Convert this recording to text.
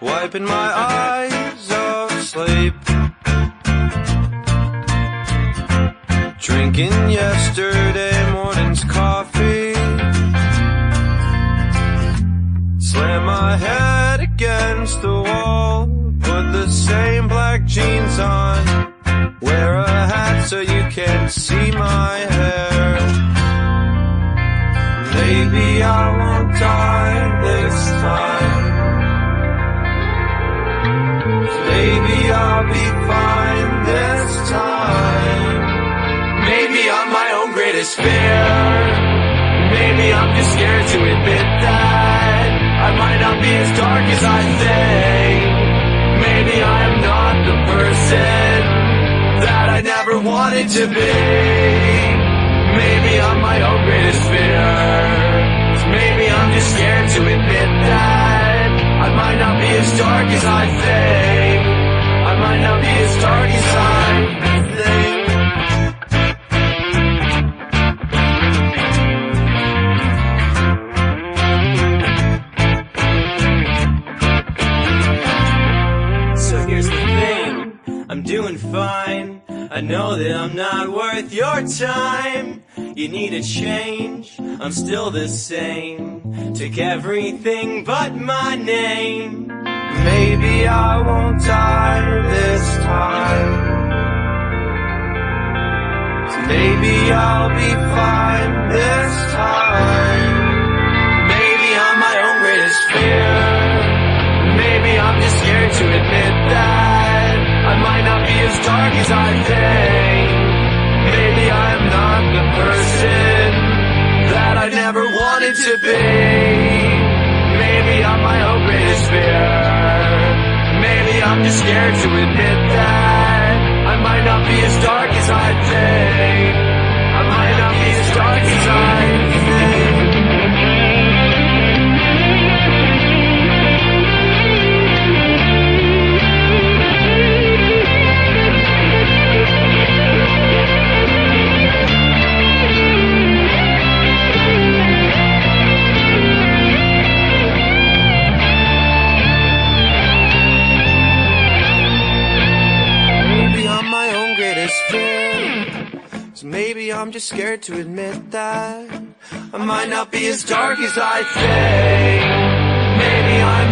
wiping my eyes of sleep, drinking yesterday morning's coffee, slam my head against the wall, put the same black jeans on, wear a hat so you can't see my hair. Maybe I won't die this time, maybe I'll be fine this time. Maybe I'm my own greatest fear, maybe I'm just scared to admit that I might not be as dark as I think. Maybe I am not the person that I never wanted to be. Maybe I'm my own greatest fear, maybe I'm just scared to admit that I might not be as dark as I think. I might not be as dark as I think. So here's the thing, I'm doing fine. I know that I'm not worth your time. You need a change, I'm still the same. Took everything but my name. Maybe I won't die this time, maybe I'll be fine this time. Maybe I'm my own greatest fear, maybe I'm just scared to admit that I might not be as dark as I think. Maybe I'm not the person that I never wanted to be. Maybe I'm my own greatest fear, maybe I'm just scared to admit that I might not be as dark as I think. I might not be as dark as I think. Maybe I'm just scared to admit that I might not be as dark as I think. Maybe I